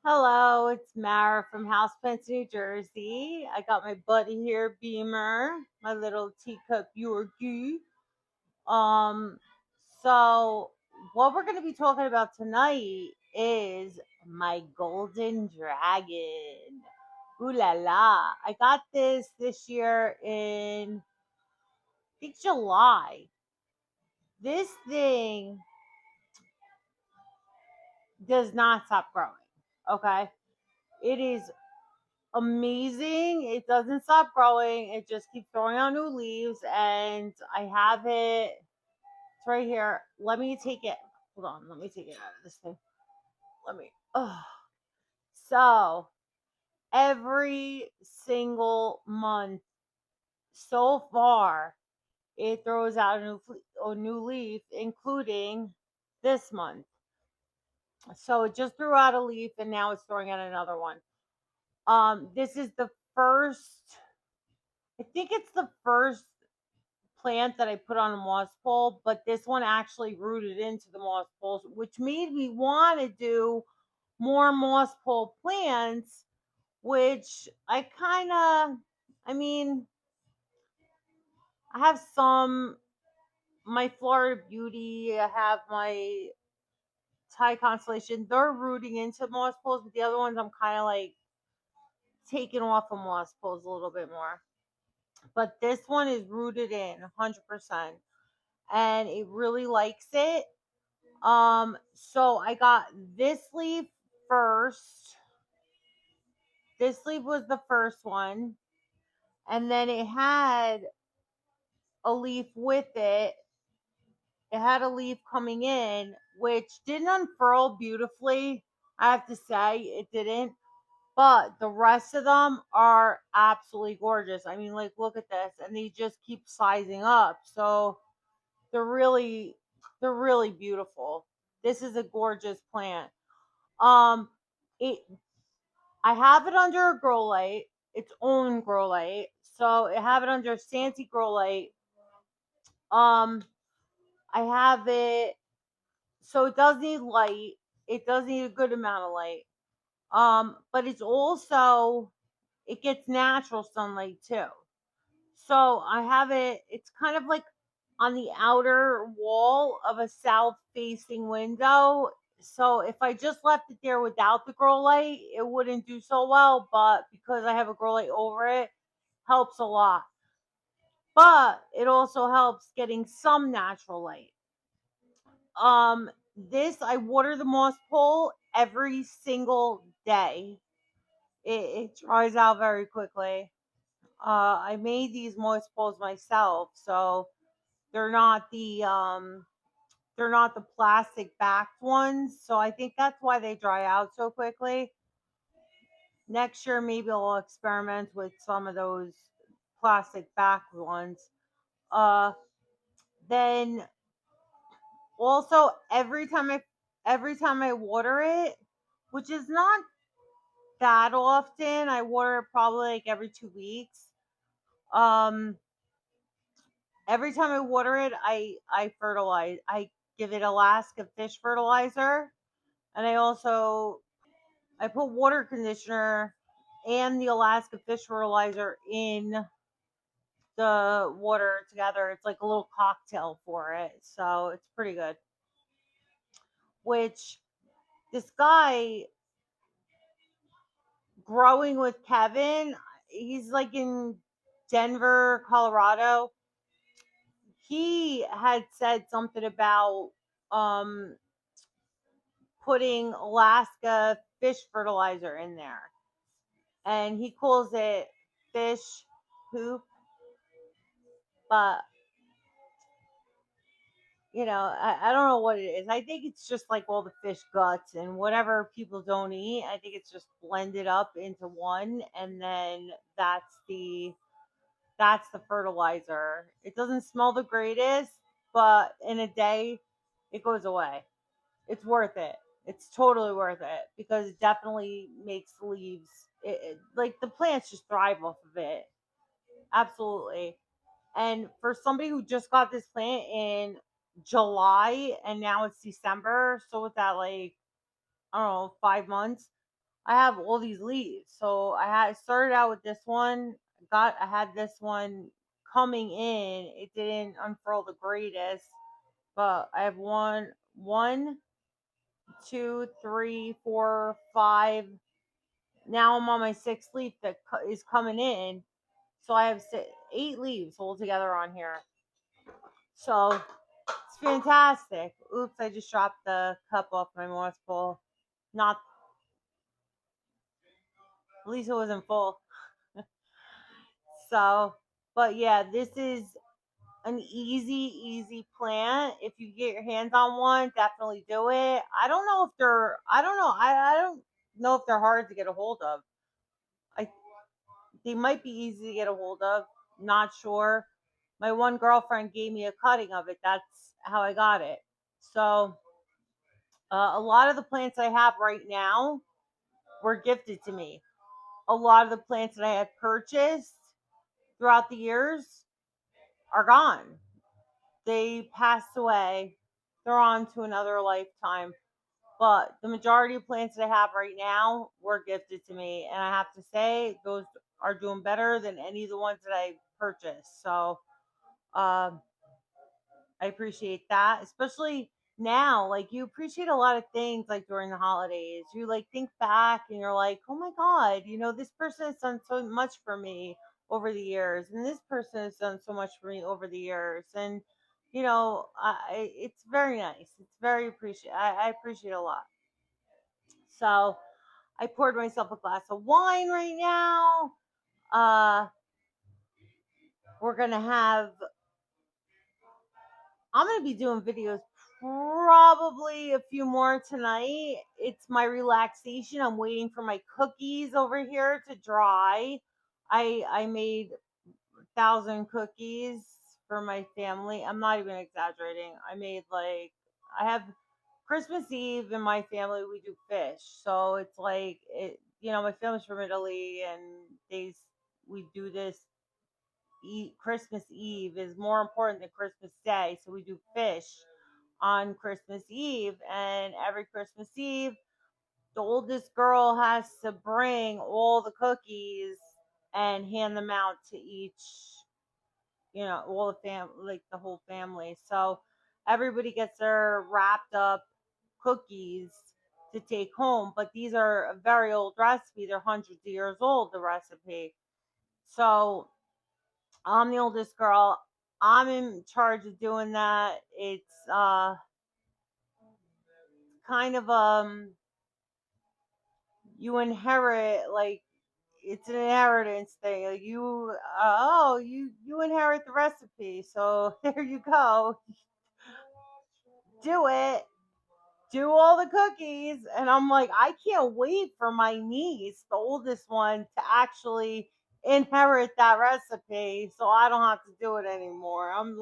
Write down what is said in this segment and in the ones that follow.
Hello, it's Mara from Houseplants, New Jersey. I got my buddy here, Beamer, my little teacup Yorkie. Um, so what we're going to be talking about tonight is my golden dragon. Ooh la la! I got this year in I think July. This thing does not stop growing. Okay, it is amazing. It doesn't stop growing. It just keeps throwing out new leaves, and I have it. It's right here. Let me take it. Hold on. Let me take it out of this thing. Let me. Oh. So every single month so far, it throws out a new leaf, including this month. So it just threw out a leaf, and now it's throwing out another one. This is the first. I think it's the first plant that I put on a moss pole, but this one actually rooted into the moss poles, which made me want to do more moss pole plants, which I mean, I have some, my Florida Beauty, I have my Thai Constellation, they're rooting into moss poles, but the other ones I'm kind of like taking off of moss poles a little bit more. But this one is rooted in 100%, and it really likes it. So I got this leaf first. This leaf was the first one, and then it had a leaf with it. It had a leaf coming in, which didn't unfurl beautifully. I have to say, it didn't. But the rest of them are absolutely gorgeous. I mean, like, look at this, and they just keep sizing up. So they're really, they're really beautiful. This is a gorgeous plant. Um, it I have it under a grow light, its own grow light. So I have it under Santi grow light. Um, I have it so it does need light. It does need a good amount of light. But it's also it gets natural sunlight too. So I have it. It's kind of like on the outer wall of a south facing window. So if I just left it there without the grow light, it wouldn't do so well. But because I have a grow light over it, helps a lot. But it also helps getting some natural light. This I water the moss pole every single day. It dries out very quickly. I made these moss poles myself, so they're not the um they're not the plastic backed ones, so I think that's why they dry out so quickly. Next year maybe I'll experiment with some of those plastic backed ones. Uh then also every time I water it, which is not that often, I water it probably like every 2 weeks. Um every time I water it, I fertilize. I give it Alaska fish fertilizer, and I put water conditioner and the Alaska fish fertilizer in the water together. It's like a little cocktail for it, so it's pretty good. Which this guy growing with Kevin, he's like in Denver, Colorado. He had said something about um putting Alaska fish fertilizer in there, and he calls it fish poop. But I don't know what it is. I think it's just like all the fish guts and whatever people don't eat. I think it's just blended up into one, and then that's the fertilizer. It doesn't smell the greatest, but in a day, it goes away. It's worth it. It's totally worth it because it definitely makes the leaves. Like the plants just thrive off of it. Absolutely. And for somebody who just got this plant in July and now it's December, so with that, like, I don't know, 5 months. I have all these leaves. So I started out with this one. I had this one coming in. It didn't unfurl the greatest, but I have one, two, three, four, five. Now I'm on my sixth leaf that is coming in. So I have 8 leaves altogether on here. So it's fantastic. Oops, I just dropped the cup off my moss bowl. Not, at least it wasn't full. So, but yeah, this is an easy plant. If you get your hands on one, definitely do it. I don't know. I don't know if they're hard to get a hold of. I They might be easy to get a hold of. Not sure. My one girlfriend gave me a cutting of it. That's how I got it. So, a lot of the plants I have right now were gifted to me. A lot of the plants that I had purchased throughout the years are gone. They passed away. They're on to another lifetime. But the majority of plants that I have right now were gifted to me. And I have to say, those are doing better than any of the ones that I purchased. So, um, I appreciate that, especially now. Like, you appreciate a lot of things like during the holidays. You like think back and you're like, oh my God, this person has done so much for me over the years, and this person has done so much for me over the years. And, it's very nice. It's very appreciate. I appreciate a lot. So I poured myself a glass of wine right now. Uh, we're going to have I'm gonna be doing videos probably a few more tonight. It's my relaxation. I'm waiting for my cookies over here to dry. I made 1,000 cookies for my family. I'm not even exaggerating. I have Christmas Eve in my family. We do fish, so it's like it. My family's from Italy, and we do this Christmas Eve is more important than Christmas Day. So we do fish on Christmas Eve, and every Christmas Eve, the oldest girl has to bring all the cookies and hand them out to each, all the like the whole family. So everybody gets their wrapped up cookies to take home, but these are a very old recipe. They're hundreds of years old, the recipe. So I'm the oldest girl. I'm in charge of doing that. It's kind of you inherit, like, it's an inheritance thing. Like, you inherit the recipe. So there you go. Do it. Do all the cookies. And I'm like, I can't wait for my niece, the oldest one, to actually inherit that recipe so I don't have to do it anymore. I'm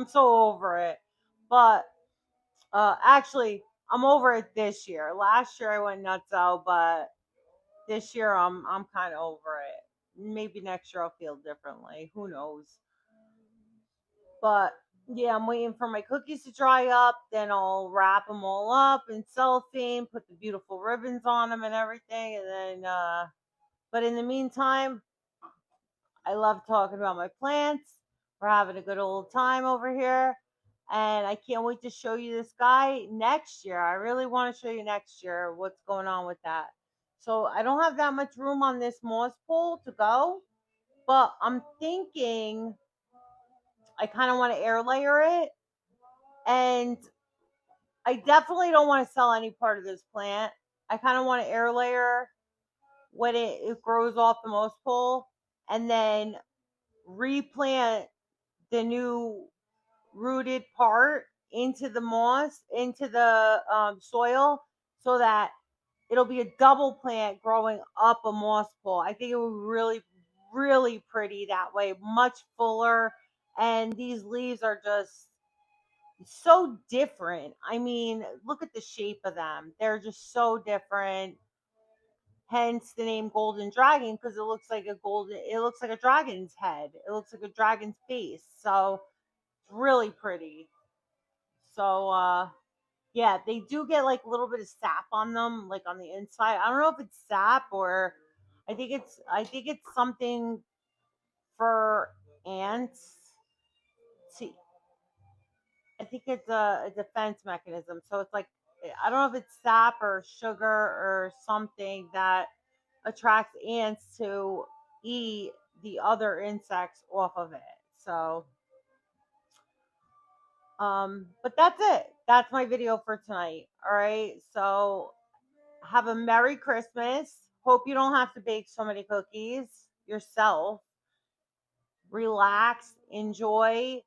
so over it. But actually, I'm over it this year. Last year I went nuts out, but this year I'm kind of over it. Maybe next year I'll feel differently. Who knows? But yeah, I'm waiting for my cookies to dry up. Then I'll wrap them all up in cellophane, put the beautiful ribbons on them and everything. And then, but in the meantime, I love talking about my plants. We're having a good old time over here. And I can't wait to show you this guy next year. I really want to show you next year what's going on with that. So I don't have that much room on this moss pole to go, but I'm thinking I kind of want to air layer it. And I definitely don't want to sell any part of this plant. I kind of want to air layer when it grows off the moss pole, and then replant the new rooted part into the moss, into the soil, so that it'll be a double plant growing up a moss pole. I think it would be really, really pretty that way, much fuller. And these leaves are just so different. I mean, look at the shape of them. They're just so different. Hence the name Golden Dragon, because it looks like a dragon's head. It looks like a dragon's face. So it's really pretty. So Yeah, they do get like a little bit of sap on them, like on the inside. I don't know if it's sap or I think it's something for ants to I think it's a defense mechanism. So it's like I don't know if it's sap or sugar or something that attracts ants to eat the other insects off of it. So but that's it. That's my video for tonight. All right. So have a Merry Christmas. Hope you don't have to bake so many cookies yourself. Relax, enjoy,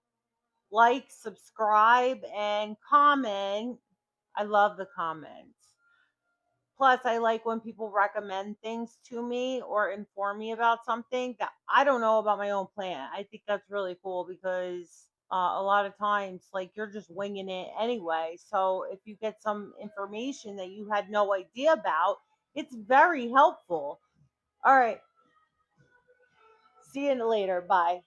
like, subscribe, and comment. I love the comments. Plus, I like when people recommend things to me or inform me about something that I don't know about my own plant. I think that's really cool because a lot of times, like, you're just winging it anyway. So if you get some information that you had no idea about, it's very helpful. All right. See you later. Bye.